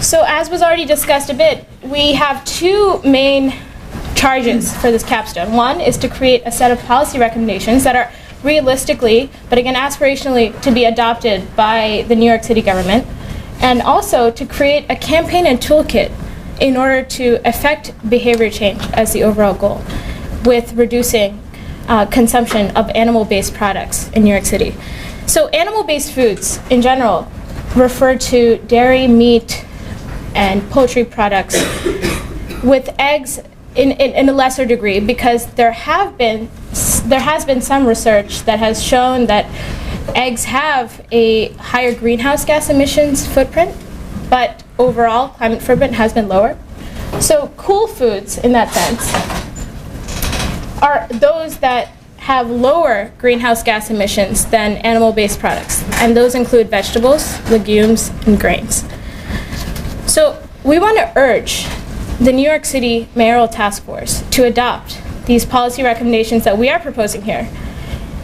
So as was already discussed a bit, we have two main charges for this capstone. One is to create a set of policy recommendations that are realistically, but again aspirationally, to be adopted by the New York City government, and also to create a campaign and toolkit in order to affect behavior change as the overall goal, with reducing consumption of animal-based products in New York City. So animal-based foods in general refer to dairy, meat, and poultry products, with eggs in a lesser degree, because there has been some research that has shown that eggs have a higher greenhouse gas emissions footprint, but overall climate footprint has been lower. So cool foods in that sense are those that have lower greenhouse gas emissions than animal-based products, and those include vegetables, legumes, and grains. So we want to urge the New York City Mayoral Task Force to adopt these policy recommendations that we are proposing here,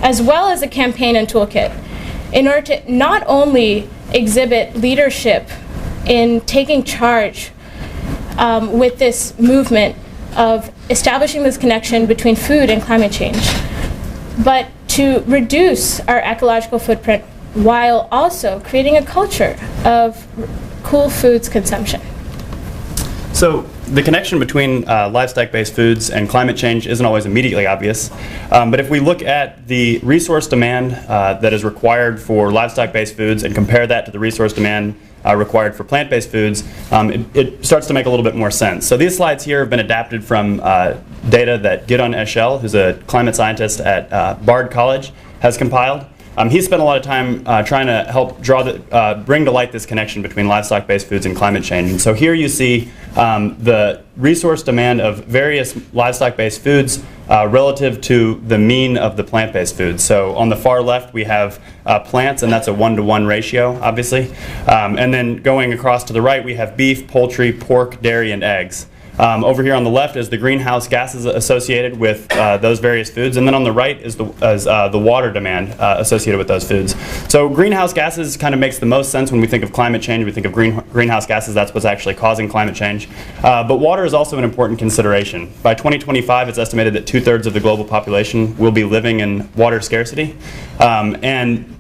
as well as a campaign and toolkit, in order to not only exhibit leadership in taking charge with this movement of establishing this connection between food and climate change, but to reduce our ecological footprint while also creating a culture of cool foods consumption. So the connection between livestock-based foods and climate change isn't always immediately obvious, but if we look at the resource demand that is required for livestock-based foods and compare that to the resource demand required for plant-based foods, it starts to make a little bit more sense. So these slides here have been adapted from data that Gidon Eshel, who's a climate scientist at Bard College, has compiled. He spent a lot of time trying to help bring to light this connection between livestock-based foods and climate change. And so here you see the resource demand of various livestock-based foods relative to the mean of the plant-based foods. So on the far left we have plants, and that's a 1-to-1 ratio, obviously. And then going across to the right we have beef, poultry, pork, dairy, and eggs. Over here on the left is the greenhouse gases associated with those various foods, and then on the right is the water demand associated with those foods. So greenhouse gases kind of makes the most sense when we think of climate change. We think of greenhouse gases, that's what's actually causing climate change. But water is also an important consideration. By 2025, it's estimated that 2/3 of the global population will be living in water scarcity. And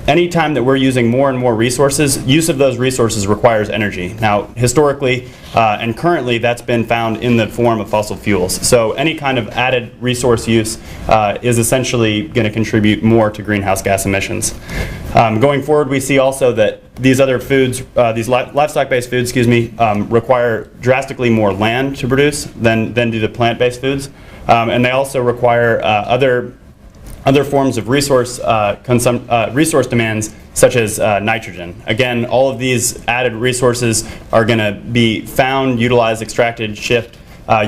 any time that we're using more and more resources, use of those resources requires energy. Now, historically and currently, that's been found in the form of fossil fuels. So any kind of added resource use is essentially going to contribute more to greenhouse gas emissions. Going forward, we see also that these other foods, these livestock-based foods, require drastically more land to produce than do the plant-based foods. And they also require other forms of resource demands, such as nitrogen. Again, all of these added resources are going to be found, utilized, extracted, shipped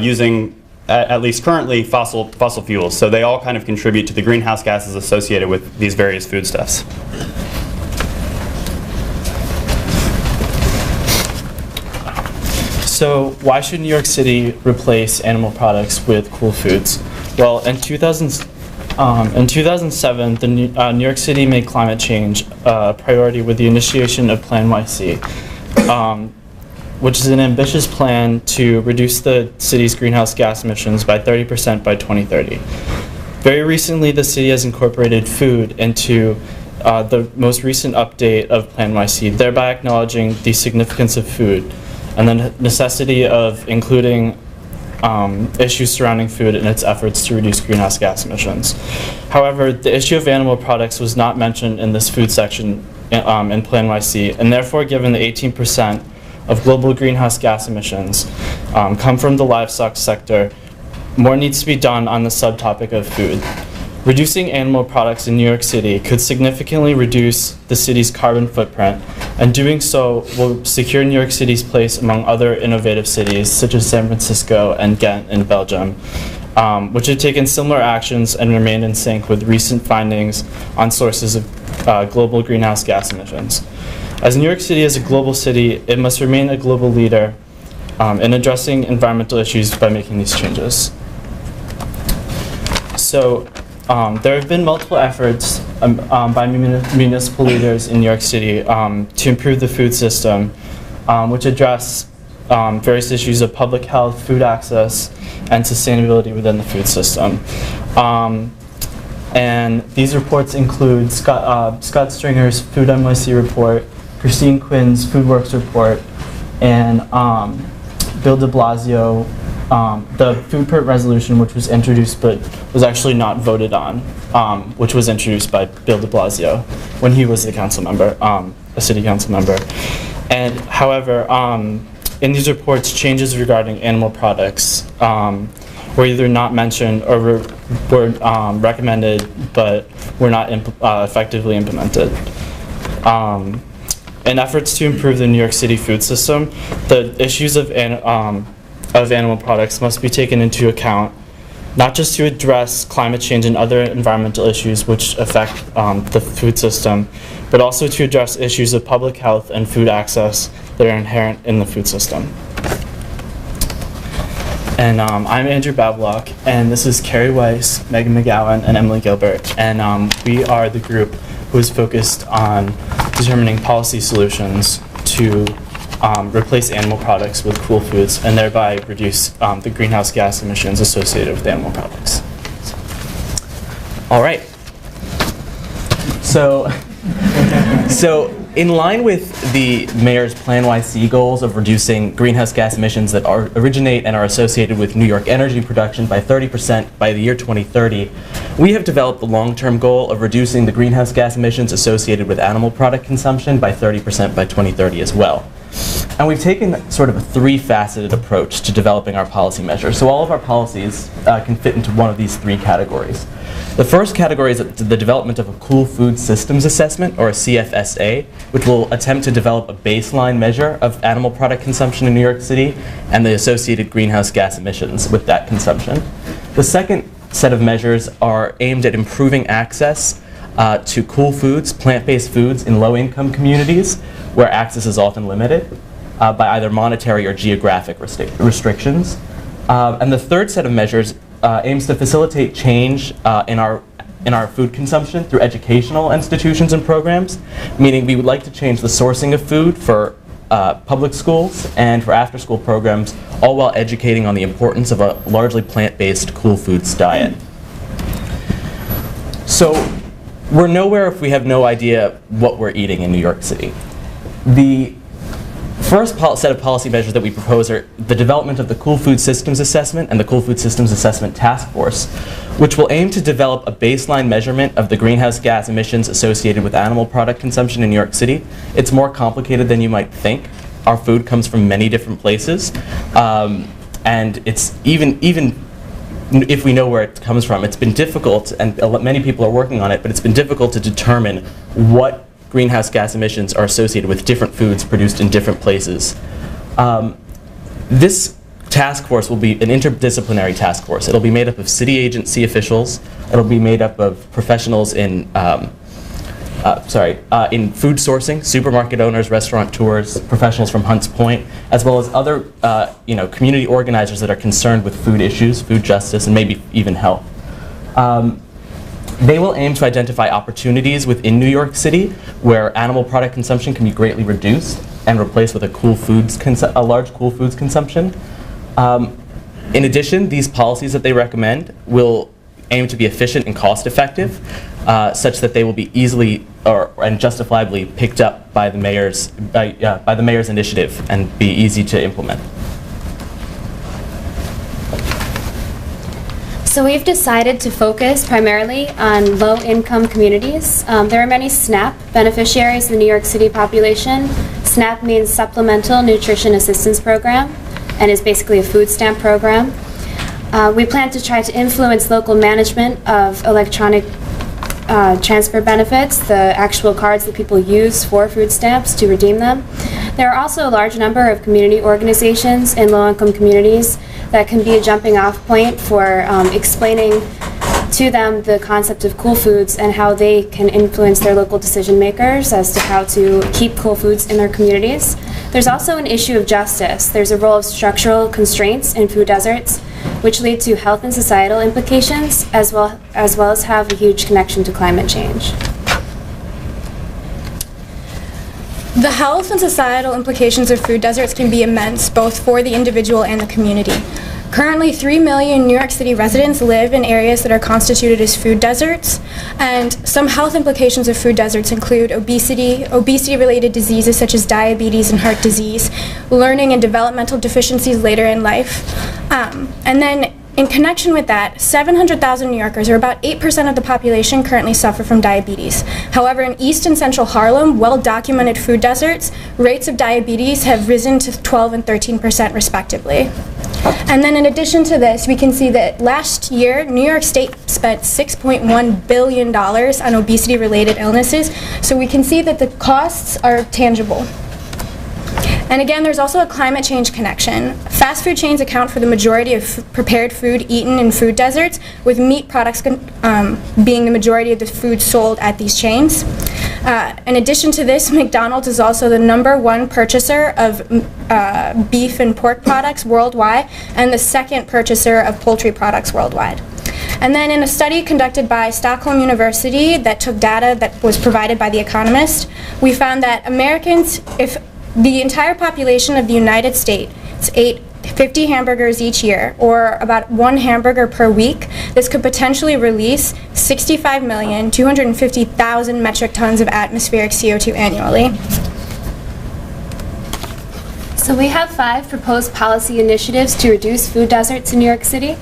using, at least currently, fossil fuels. So they all kind of contribute to the greenhouse gases associated with these various foodstuffs. So why should New York City replace animal products with cool foods? Well, in 2007, the New York City made climate change a priority with the initiation of Plan YC, which is an ambitious plan to reduce the city's greenhouse gas emissions by 30% by 2030. Very recently, the city has incorporated food into the most recent update of Plan YC, thereby acknowledging the significance of food and the necessity of including issues surrounding food in its efforts to reduce greenhouse gas emissions. However, the issue of animal products was not mentioned in this food section in Plan YC, and therefore, given the 18% of global greenhouse gas emissions come from the livestock sector, more needs to be done on the subtopic of food. Reducing animal products in New York City could significantly reduce the city's carbon footprint, and doing so will secure New York City's place among other innovative cities such as San Francisco and Ghent in Belgium, which have taken similar actions and remained in sync with recent findings on sources of global greenhouse gas emissions. As New York City is a global city, it must remain a global leader in addressing environmental issues by making these changes. So, there have been multiple efforts by municipal leaders in New York City to improve the food system which address various issues of public health, food access, and sustainability within the food system. And these reports include Scott Stringer's Food NYC report, Christine Quinn's FoodWorks report, and Bill de Blasio, the food permit resolution, which was introduced but was actually not voted on, which was introduced by Bill de Blasio when he was a council member, a city council member. And however, in these reports, changes regarding animal products were either not mentioned or were recommended but were not effectively implemented. In efforts to improve the New York City food system, the issues of animal products must be taken into account, not just to address climate change and other environmental issues which affect the food system, but also to address issues of public health and food access that are inherent in the food system. And I'm Andrew Bablock, and this is Carrie Weiss, Megan McGowan, and Emily Gilbert. And we are the group who is focused on determining policy solutions to replace animal products with cool foods and thereby reduce the greenhouse gas emissions associated with animal products. All right. So in line with the mayor's Plan YC goals of reducing greenhouse gas emissions that originate and are associated with New York energy production by 30% by the year 2030, we have developed the long-term goal of reducing the greenhouse gas emissions associated with animal product consumption by 30% by 2030 as well. And we've taken sort of a three-faceted approach to developing our policy measures. So all of our policies can fit into one of these three categories. The first category is the development of a Cool Food Systems Assessment, or a CFSA, which will attempt to develop a baseline measure of animal product consumption in New York City and the associated greenhouse gas emissions with that consumption. The second set of measures are aimed at improving access to cool foods, plant-based foods in low-income communities where access is often limited by either monetary or geographic restrictions. And the third set of measures aims to facilitate change in our food consumption through educational institutions and programs, meaning we would like to change the sourcing of food for public schools and for after-school programs, all while educating on the importance of a largely plant-based cool foods diet. So we're nowhere if we have no idea what we're eating in New York City. The first set of policy measures that we propose are the development of the Cool Food Systems Assessment and the Cool Food Systems Assessment Task Force, which will aim to develop a baseline measurement of the greenhouse gas emissions associated with animal product consumption in New York City. It's more complicated than you might think. Our food comes from many different places, and it's even if we know where it comes from, it's been difficult, and many people are working on it, but it's been difficult to determine what greenhouse gas emissions are associated with different foods produced in different places. This task force will be an interdisciplinary task force. It'll be made up of city agency officials. It'll be made up of professionals in food sourcing, supermarket owners, restaurateurs, professionals from Hunts Point, as well as other community organizers that are concerned with food issues, food justice, and maybe even health. They will aim to identify opportunities within New York City where animal product consumption can be greatly reduced and replaced with a large cool foods consumption. In addition, these policies that they recommend will aim to be efficient and cost effective, such that they will be easily and justifiably picked up by the mayor's initiative and be easy to implement. So we've decided to focus primarily on low-income communities. There are many SNAP beneficiaries in the New York City population. SNAP means Supplemental Nutrition Assistance Program and is basically a food stamp program. We plan to try to influence local management of electronic transfer benefits, the actual cards that people use for food stamps to redeem them. There are also a large number of community organizations in low-income communities that can be a jumping off point for explaining to them the concept of cool foods and how they can influence their local decision makers as to how to keep cool foods in their communities. There's also an issue of justice. There's a role of structural constraints in food deserts, which lead to health and societal implications, as well as have a huge connection to climate change. The health and societal implications of food deserts can be immense, both for the individual and the community. Currently, 3 million New York City residents live in areas that are constituted as food deserts, and some health implications of food deserts include obesity, obesity-related diseases such as diabetes and heart disease, learning and developmental deficiencies later in life, and then in connection with that, 700,000 New Yorkers, or about 8% of the population, currently suffer from diabetes. However, in East and Central Harlem, well-documented food deserts, rates of diabetes have risen to 12 and 13% respectively. And then in addition to this, we can see that last year, New York State spent $6.1 billion on obesity-related illnesses, so we can see that the costs are tangible. And again, there's also a climate change connection. Fast food chains account for the majority of prepared food eaten in food deserts, with meat products being the majority of the food sold at these chains. In addition to this, McDonald's is also the #1 purchaser of beef and pork products worldwide, and the second purchaser of poultry products worldwide. And then in a study conducted by Stockholm University that took data that was provided by The Economist, we found that Americans, if the entire population of the United States ate 50 hamburgers each year, or about 1 hamburger per week, this could potentially release 65,250,000 metric tons of atmospheric CO2 annually. So we have 5 proposed policy initiatives to reduce food deserts in New York City.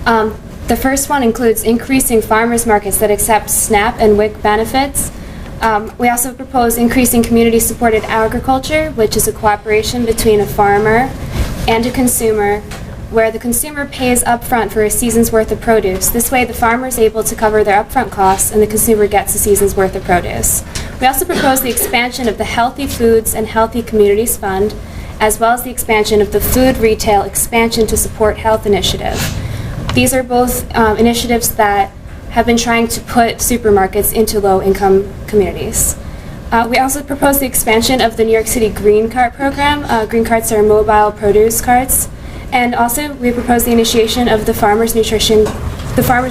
The first one includes increasing farmers markets that accept SNAP and WIC benefits. We also propose increasing community-supported agriculture, which is a cooperation between a farmer and a consumer, where the consumer pays upfront for a season's worth of produce. This way, the farmer is able to cover their upfront costs, and the consumer gets a season's worth of produce. We also propose the expansion of the Healthy Foods and Healthy Communities Fund, as well as the expansion of the Food Retail Expansion to Support Health Initiative. These are both initiatives that have been trying to put supermarkets into low-income communities. We also propose the expansion of the New York City Green Cart program. Green carts are mobile produce carts. And also, we propose the initiation of the Farmers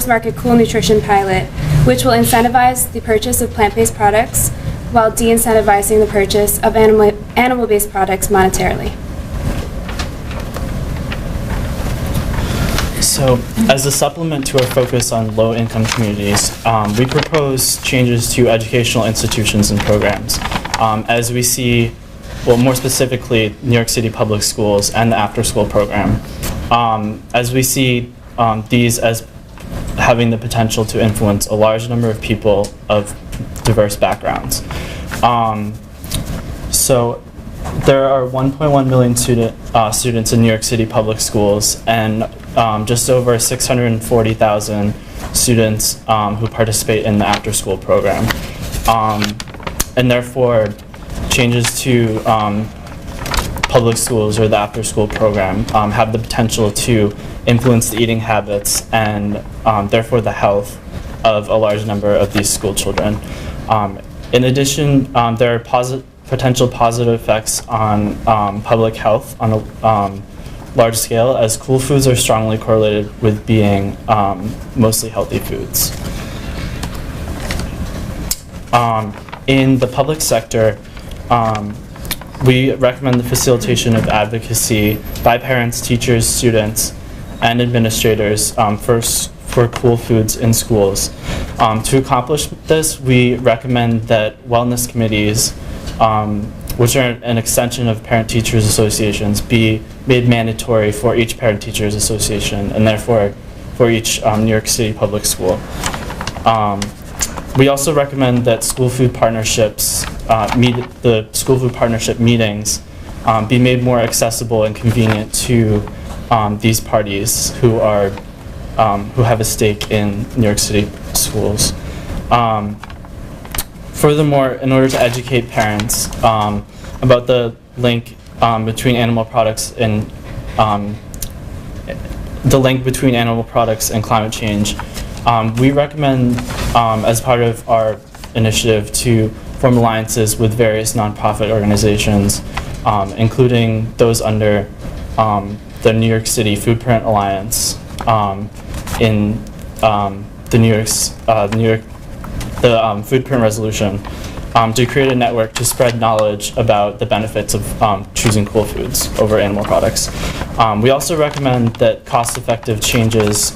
Market Cool Nutrition Pilot, which will incentivize the purchase of plant-based products while de-incentivizing the purchase of animal-based products monetarily. So, as a supplement to our focus on low-income communities, we propose changes to educational institutions and programs. As we see, well, more specifically, New York City public schools and the after-school program. As we see these as having the potential to influence a large number of people of diverse backgrounds. So, there are 1.1 million students in New York City public schools, and just over 640,000 students who participate in the after-school program. And therefore, changes to public schools or the after-school program have the potential to influence the eating habits and therefore the health of a large number of these school children. In addition, there are potential positive effects on public health on a large scale, as cool foods are strongly correlated with being mostly healthy foods. In the public sector, we recommend the facilitation of advocacy by parents, teachers, students, and administrators for cool foods in schools. To accomplish this, we recommend that wellness committees, which are an extension of parent-teachers associations, be made mandatory for each parent-teachers association and therefore for each New York City public school. We also recommend that school food partnerships, the school food partnership meetings, be made more accessible and convenient to these parties who have a stake in New York City schools. Furthermore, in order to educate parents about the link between animal products and climate change, we recommend, as part of our initiative, to form alliances with various nonprofit organizations, including those under the New York City Foodprint Alliance, in the Foodprint Resolution, to create a network to spread knowledge about the benefits of choosing cool foods over animal products. We also recommend that cost-effective changes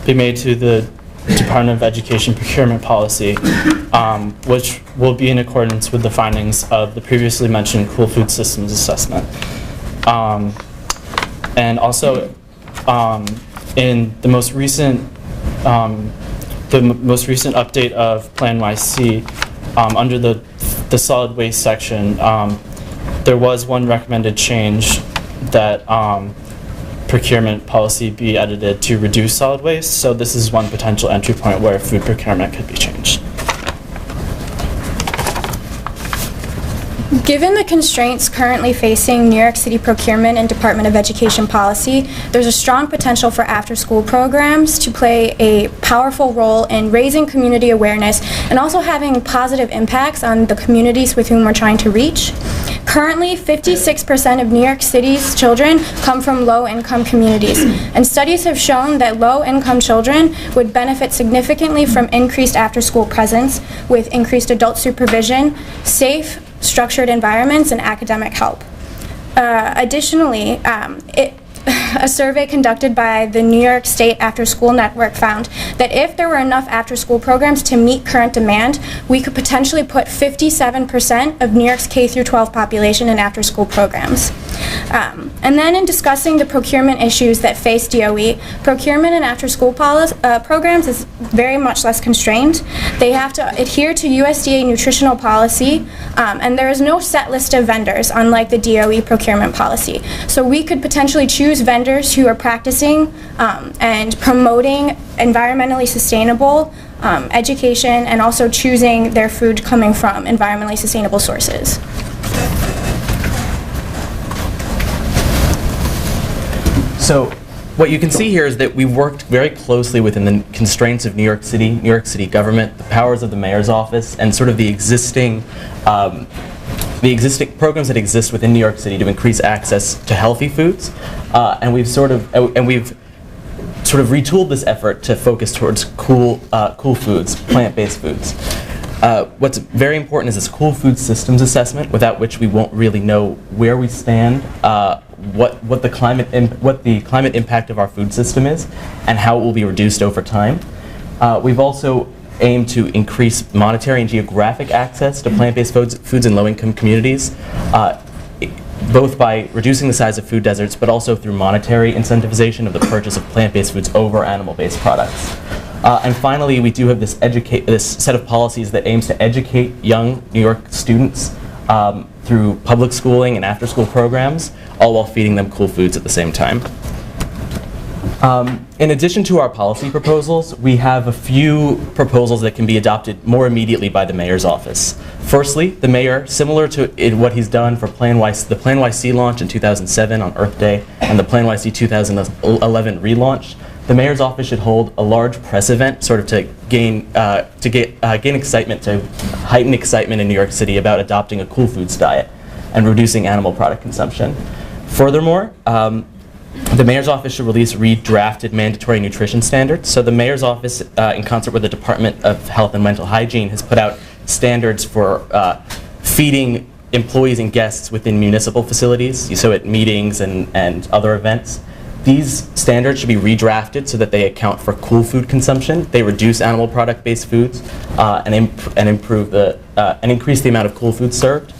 be made to the Department of Education procurement policy, which will be in accordance with the findings of the previously mentioned Cool Food Systems Assessment. And also, in the most recent update of Plan YC, under the solid waste section, there was one recommended change that procurement policy be edited to reduce solid waste. So this is one potential entry point where food procurement could be changed. Given the constraints currently facing New York City procurement and Department of Education policy, there's a strong potential for after-school programs to play a powerful role in raising community awareness and also having positive impacts on the communities with whom we're trying to reach. Currently, 56% of New York City's children come from low-income communities, and studies have shown that low-income children would benefit significantly from increased after-school presence with increased adult supervision, safe, structured environments, and academic help. Additionally, a survey conducted by the New York State After School Network found that if there were enough after-school programs to meet current demand, we could potentially put 57% of New York's K-12 population in after-school programs. And then in discussing the procurement issues that face DOE, procurement and after-school programs is very much less constrained. They have to adhere to USDA nutritional policy, and there is no set list of vendors, unlike the DOE procurement policy. So we could potentially choose vendors who are practicing and promoting environmentally sustainable education, and also choosing their food coming from environmentally sustainable sources. So what you can see here is that we worked very closely within the constraints of New York City government, the powers of the mayor's office, and sort of the existing programs that exist within New York City to increase access to healthy foods, and we've sort of retooled this effort to focus towards cool foods, plant-based foods. What's very important is this Cool Food Systems Assessment, without which we won't really know where we stand, what the climate impact of our food system is, and how it will be reduced over time. We've also aimed to increase monetary and geographic access to plant-based foods in low-income communities, both by reducing the size of food deserts, but also through monetary incentivization of the purchase of plant-based foods over animal-based products. And finally, we do have this set of policies that aims to educate young New York students through public schooling and after-school programs, all while feeding them cool foods at the same time. In addition to our policy proposals, we have a few proposals that can be adopted more immediately by the mayor's office. Firstly, the mayor, similar to what he's done for the Plan YC launch in 2007 on Earth Day and the Plan YC 2011 relaunch, the mayor's office should hold a large press event, sort of to gain excitement, to heighten excitement in New York City about adopting a cool foods diet and reducing animal product consumption. Furthermore, the mayor's office should release redrafted mandatory nutrition standards. So the mayor's office, in concert with the Department of Health and Mental Hygiene, has put out standards for feeding employees and guests within municipal facilities, so at meetings and other events. These standards should be redrafted so that they account for cool food consumption. They reduce animal product-based foods and increase the amount of cool foods served.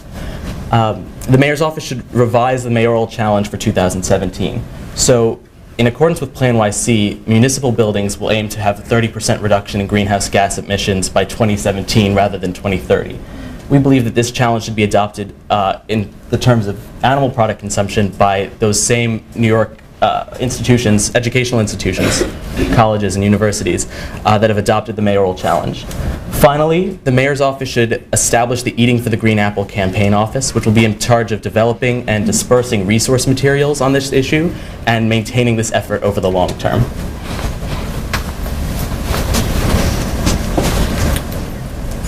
The mayor's office should revise the mayoral challenge for 2017. So, in accordance with Plan YC, municipal buildings will aim to have a 30% reduction in greenhouse gas emissions by 2017 rather than 2030. We believe that this challenge should be adopted in the terms of animal product consumption by those same New York institutions, educational institutions, colleges and universities that have adopted the mayoral challenge. Finally, the mayor's office should establish the Eating for the Green Apple campaign office, which will be in charge of developing and dispersing resource materials on this issue and maintaining this effort over the long term.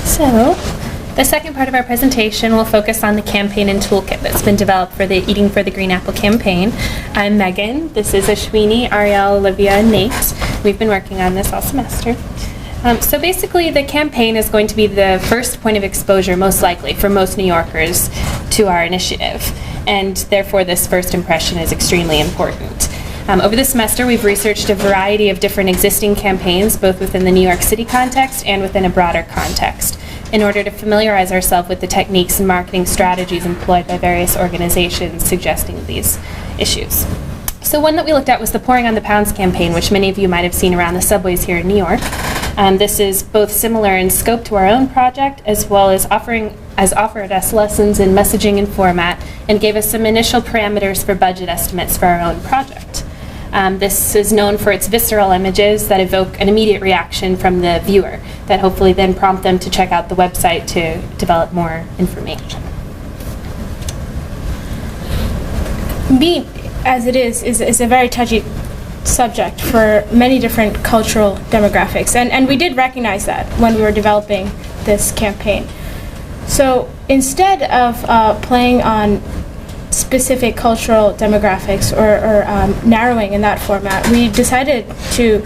So, the second part of our presentation will focus on the campaign and toolkit that's been developed for the Eating for the Green Apple campaign. I'm Megan. This is Ashwini, Ariel, Olivia, and Nate. We've been working on this all semester. So basically, the campaign is going to be the first point of exposure, most likely, for most New Yorkers to our initiative, and therefore this first impression is extremely important. Over the semester, we've researched a variety of different existing campaigns, both within the New York City context and within a broader context, in order to familiarize ourselves with the techniques and marketing strategies employed by various organizations suggesting these issues. So one that we looked at was the Pouring on the Pounds campaign, which many of you might have seen around the subways here in New York. This is both similar in scope to our own project, as well as offered us lessons in messaging and format, and gave us some initial parameters for budget estimates for our own project. This is known for its visceral images that evoke an immediate reaction from the viewer, that hopefully then prompt them to check out the website to develop more information. Meat, as it is a very touchy subject for many different cultural demographics, and we did recognize that when we were developing this campaign. So instead of playing on specific cultural demographics or narrowing in that format, we decided to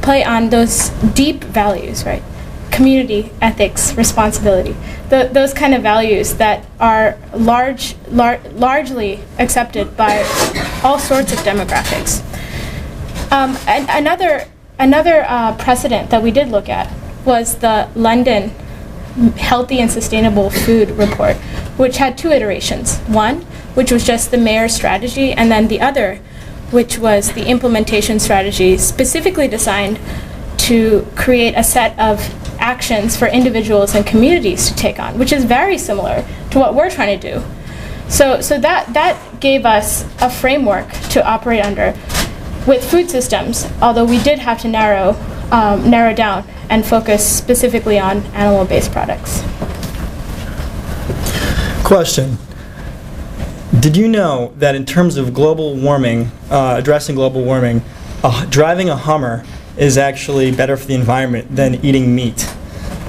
play on those deep values, right? Community, ethics, responsibility, those kind of values that are largely accepted by all sorts of demographics. And another precedent that we did look at was the London Healthy and Sustainable Food Report, which had two iterations. One, which was just the mayor's strategy, and then the other, which was the implementation strategy specifically designed to create a set of actions for individuals and communities to take on, which is very similar to what we're trying to do. So that gave us a framework to operate under with food systems, although we did have to narrow down and focus specifically on animal-based products. Question. Did you know that in terms of global warming, addressing global warming, driving a Hummer is actually better for the environment than eating meat?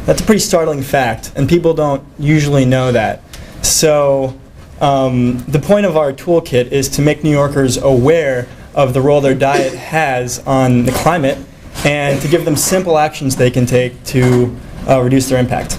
That's a pretty startling fact, and people don't usually know that. So the point of our toolkit is to make New Yorkers aware of the role their diet has on the climate and to give them simple actions they can take to reduce their impact.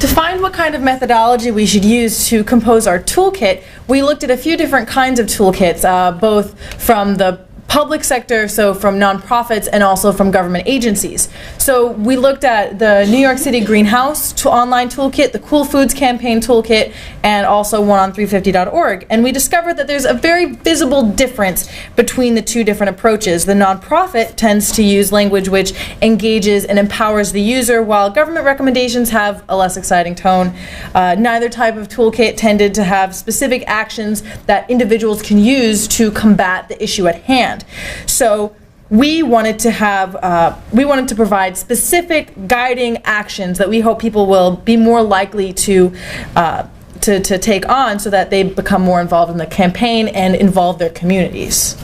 To find what kind of methodology we should use to compose our toolkit, we looked at a few different kinds of toolkits, both from the public sector, so from nonprofits, and also from government agencies. So we looked at the New York City Greenhouse online toolkit, the Cool Foods Campaign toolkit, and also one on 350.org. And we discovered that there's a very visible difference between the two different approaches. The nonprofit tends to use language which engages and empowers the user, while government recommendations have a less exciting tone. Neither type of toolkit tended to have specific actions that individuals can use to combat the issue at hand. So we wanted to provide specific guiding actions that we hope people will be more likely to take on, so that they become more involved in the campaign and involve their communities.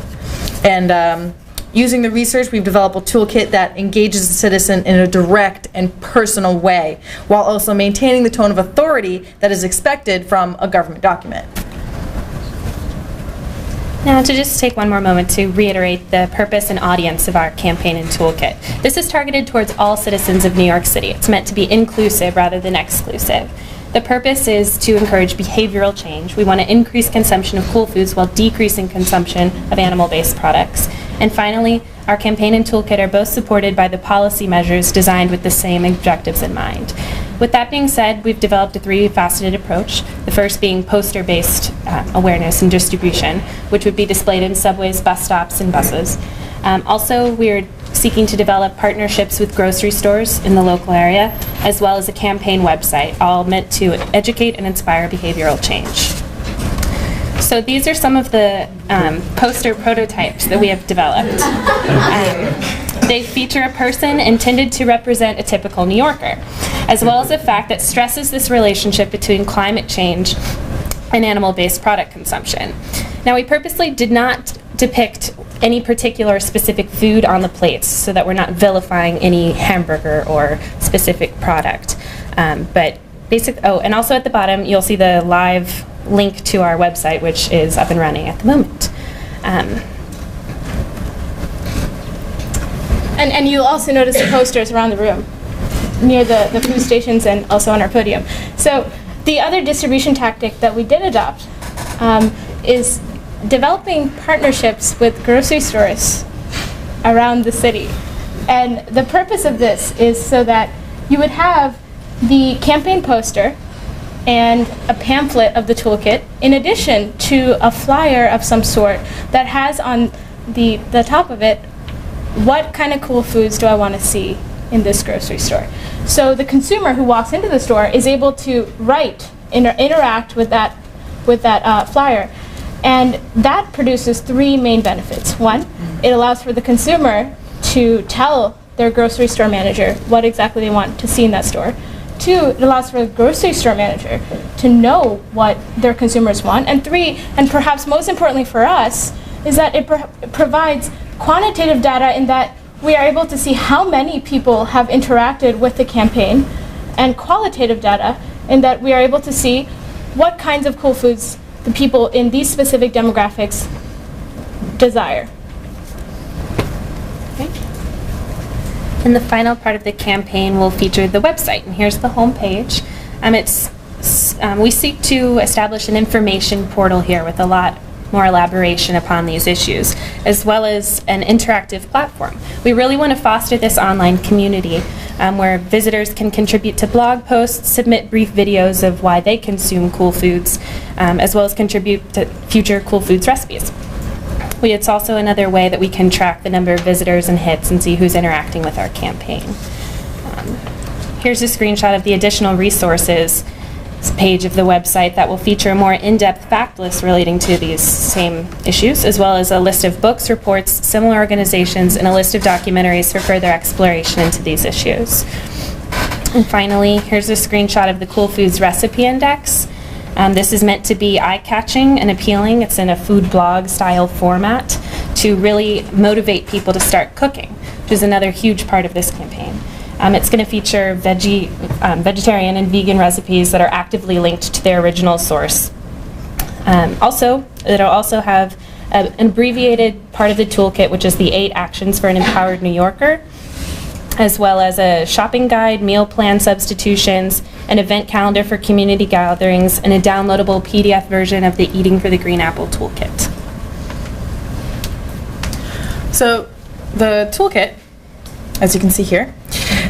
And using the research, we've developed a toolkit that engages the citizen in a direct and personal way, while also maintaining the tone of authority that is expected from a government document. Now, to just take one more moment to reiterate the purpose and audience of our campaign and toolkit. This is targeted towards all citizens of New York City. It's meant to be inclusive rather than exclusive. The purpose is to encourage behavioral change. We want to increase consumption of cool foods while decreasing consumption of animal-based products. And finally, our campaign and toolkit are both supported by the policy measures designed with the same objectives in mind. With that being said, we've developed a three-faceted approach, the first being poster-based awareness and distribution, which would be displayed in subways, bus stops, and buses. Also, we're seeking to develop partnerships with grocery stores in the local area, as well as a campaign website, all meant to educate and inspire behavioral change. So these are some of the poster prototypes that we have developed. They feature a person intended to represent a typical New Yorker, as well as a fact that stresses this relationship between climate change and animal-based product consumption. Now, we purposely did not depict any particular specific food on the plates, so that we're not vilifying any hamburger or specific product. And also at the bottom, you'll see the live link to our website, which is up and running at the moment. And you'll also notice the posters around the room, near the food stations and also on our podium. So the other distribution tactic that we did adopt is developing partnerships with grocery stores around the city. And the purpose of this is so that you would have the campaign poster and a pamphlet of the toolkit, in addition to a flyer of some sort that has on the top of it, what kind of cool foods do I want to see in this grocery store? So the consumer who walks into the store is able to write, interact with that flyer. And that produces three main benefits. One, it allows for the consumer to tell their grocery store manager what exactly they want to see in that store. Two, it allows for the grocery store manager to know what their consumers want. And three, and perhaps most importantly for us, is that it provides quantitative data in that we are able to see how many people have interacted with the campaign, and qualitative data in that we are able to see what kinds of cool foods the people in these specific demographics desire. And the final part of the campaign will feature the website, and here's the home page. We seek to establish an information portal here with a lot more elaboration upon these issues, as well as an interactive platform. We really want to foster this online community where visitors can contribute to blog posts, submit brief videos of why they consume cool foods, as well as contribute to future cool foods recipes. It's also another way that we can track the number of visitors and hits and see who's interacting with our campaign. Here's a screenshot of the additional resources page of the website that will feature a more in-depth fact list relating to these same issues, as well as a list of books, reports, similar organizations, and a list of documentaries for further exploration into these issues. And finally, here's a screenshot of the Cool Foods Recipe Index. This is meant to be eye-catching and appealing. It's in a food blog style format to really motivate people to start cooking, which is another huge part of this campaign. It's going to feature vegetarian and vegan recipes that are actively linked to their original source. Also, it'll also have an abbreviated part of the toolkit, which is the 8 actions for an empowered New Yorker, as well as a shopping guide, meal plan substitutions, an event calendar for community gatherings, and a downloadable PDF version of the Eating for the Green Apple toolkit. So the toolkit, as you can see here,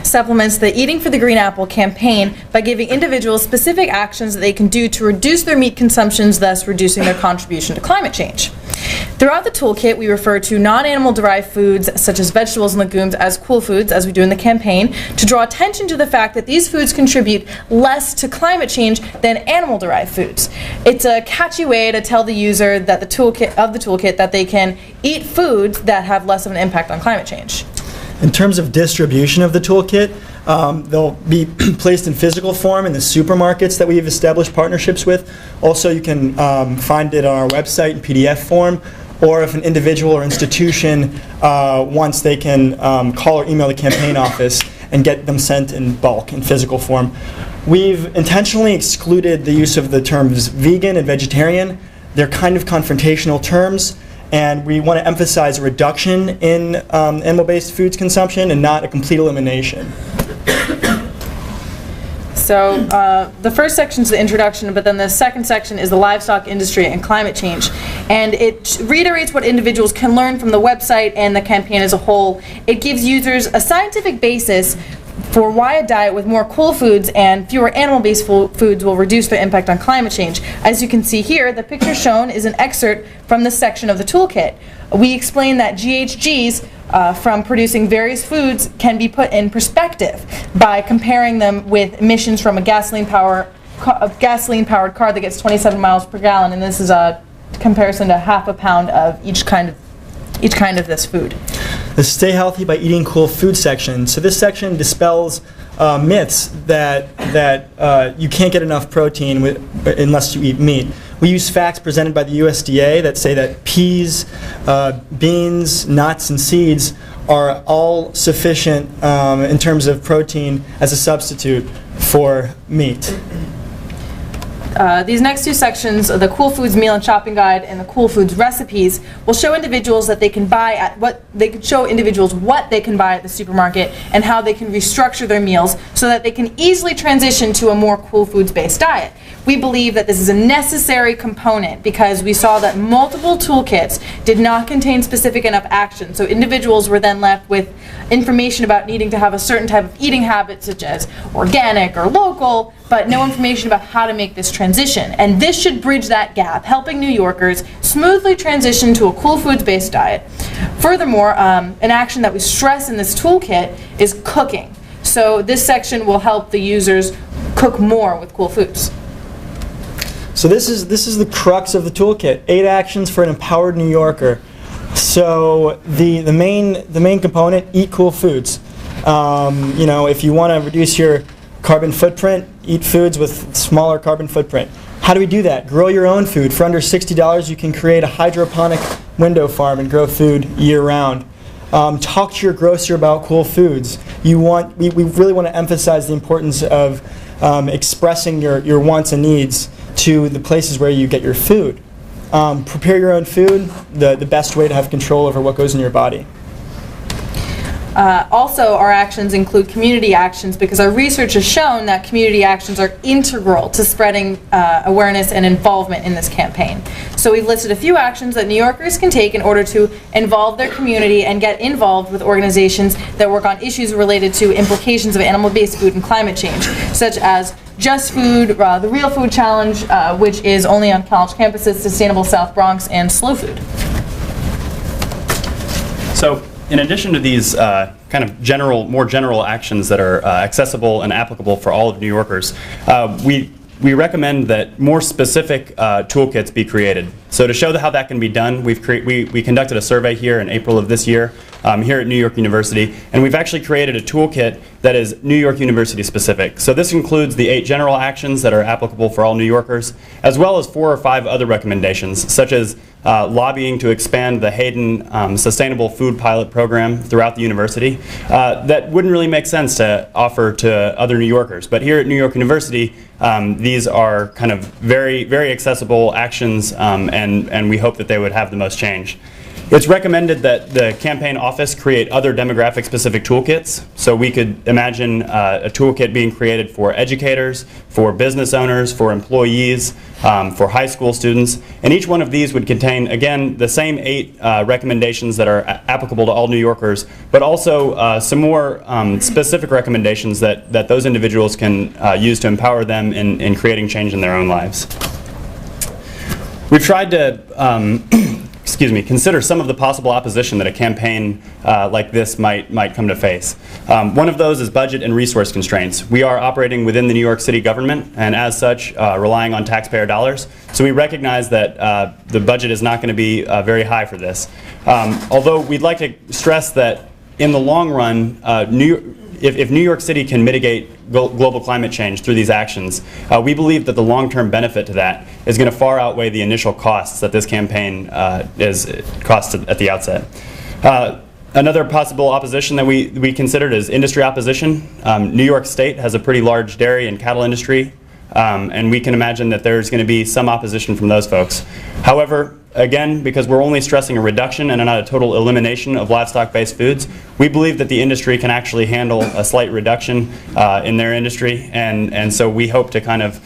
supplements the Eating for the Green Apple campaign by giving individuals specific actions that they can do to reduce their meat consumptions, thus reducing their contribution to climate change. Throughout the toolkit, we refer to non-animal derived foods such as vegetables and legumes as cool foods, as we do in the campaign, to draw attention to the fact that these foods contribute less to climate change than animal derived foods. It's a catchy way to tell the user that the toolkit that they can eat foods that have less of an impact on climate change. In terms of distribution of the toolkit, they'll be placed in physical form in the supermarkets that we've established partnerships with. Also, you can find it on our website in PDF form, or if an individual or institution wants, they can call or email the campaign office and get them sent in bulk in physical form. We've intentionally excluded the use of the terms vegan and vegetarian. They're kind of confrontational terms, and we want to emphasize a reduction in animal-based foods consumption and not a complete elimination. So the first section is the introduction, but then the second section is the livestock industry and climate change. And it reiterates what individuals can learn from the website and the campaign as a whole. It gives users a scientific basis for why a diet with more cool foods and fewer animal-based foods will reduce their impact on climate change. As you can see here, the picture shown is an excerpt from this section of the toolkit. We explain that GHGs from producing various foods can be put in perspective by comparing them with emissions from a gasoline-powered car that gets 27 miles per gallon, and this is a comparison to half a pound of each kind of this food. The Stay Healthy by Eating Cool Food section. So this section dispels myths that you can't get enough protein unless you eat meat. We use facts presented by the USDA that say that peas, beans, nuts, and seeds are all sufficient in terms of protein as a substitute for meat. These next two sections, the Cool Foods Meal and Shopping Guide and the Cool Foods Recipes, will show individuals that they can buy at what they can show individuals what they can buy at the supermarket and how they can restructure their meals so that they can easily transition to a more cool foods-based diet. We believe that this is a necessary component because we saw that multiple toolkits did not contain specific enough action. So individuals were then left with information about needing to have a certain type of eating habit, such as organic or local, but no information about how to make this transition. And this should bridge that gap, helping New Yorkers smoothly transition to a cool foods-based diet. Furthermore, an action that we stress in this toolkit is cooking. So this section will help the users cook more with cool foods. So this is the crux of the toolkit. 8 actions for an empowered New Yorker. So the main component: eat cool foods. You know, if you want to reduce your carbon footprint, eat foods with smaller carbon footprint. How do we do that? Grow your own food. For under $60, you can create a hydroponic window farm and grow food year-round. Talk to your grocer about cool foods. We really want to emphasize the importance of expressing your wants and needs to the places where you get your food. Prepare your own food, the best way to have control over what goes in your body. Also, our actions include community actions because our research has shown that community actions are integral to spreading awareness and involvement in this campaign. So we've listed a few actions that New Yorkers can take in order to involve their community and get involved with organizations that work on issues related to implications of animal-based food and climate change, such as Just Food, the Real Food Challenge, which is only on college campuses, Sustainable South Bronx, and Slow Food. So, in addition to these kind of more general actions that are accessible and applicable for all of New Yorkers, we recommend that more specific toolkits be created. So to show how that can be done, we conducted a survey here in April of this year here at New York University, and we've actually created a toolkit that is New York University specific. So this includes the 8 general actions that are applicable for all New Yorkers, as well as 4 or 5 other recommendations, such as lobbying to expand the Hayden Sustainable Food Pilot Program throughout the university. That wouldn't really make sense to offer to other New Yorkers, but here at New York University, these are kind of very, very accessible actions, and we hope that they would have the most change. It's recommended that the campaign office create other demographic-specific toolkits. So we could imagine a toolkit being created for educators, for business owners, for employees, for high school students. And each one of these would contain, again, the same 8 recommendations that are applicable to all New Yorkers, but also some more specific recommendations that those individuals can use to empower them in creating change in their own lives. We've tried to consider some of the possible opposition that a campaign like this might come to face. One of those is budget and resource constraints. We are operating within the New York City government, and as such, relying on taxpayer dollars. So we recognize that the budget is not going to be very high for this. Although we'd like to stress that in the long run, if New York City can mitigate global climate change through these actions, we believe that the long-term benefit to that is going to far outweigh the initial costs that this campaign cost at the outset. Another possible opposition that we considered is industry opposition. New York State has a pretty large dairy and cattle industry, and we can imagine that there's going to be some opposition from those folks. However, again, because we're only stressing a reduction and not a total elimination of livestock-based foods, we believe that the industry can actually handle a slight reduction in their industry, and so we hope to kind of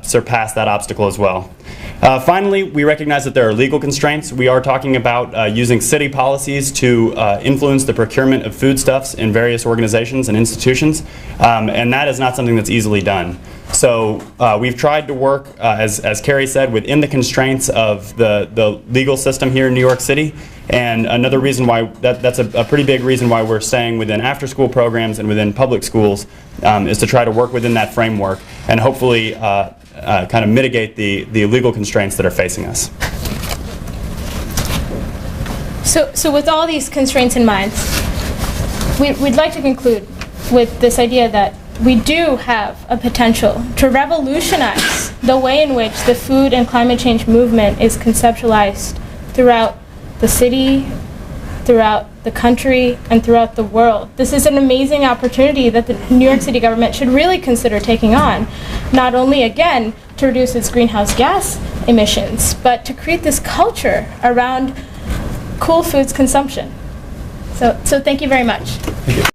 surpass that obstacle as well. Finally, we recognize that there are legal constraints. We are talking about using city policies to influence the procurement of foodstuffs in various organizations and institutions, and that is not something that's easily done. So we've tried to work, as Carrie said, within the constraints of the legal system here in New York City. And another reason why, that's a pretty big reason why we're staying within after-school programs and within public schools, is to try to work within that framework and hopefully kind of mitigate the legal constraints that are facing us. So with all these constraints in mind, we'd like to conclude with this idea that we do have a potential to revolutionize the way in which the food and climate change movement is conceptualized throughout the city, throughout the country, and throughout the world. This is an amazing opportunity that the New York City government should really consider taking on, not only, again, to reduce its greenhouse gas emissions, but to create this culture around cool foods consumption. So thank you very much. Thank you.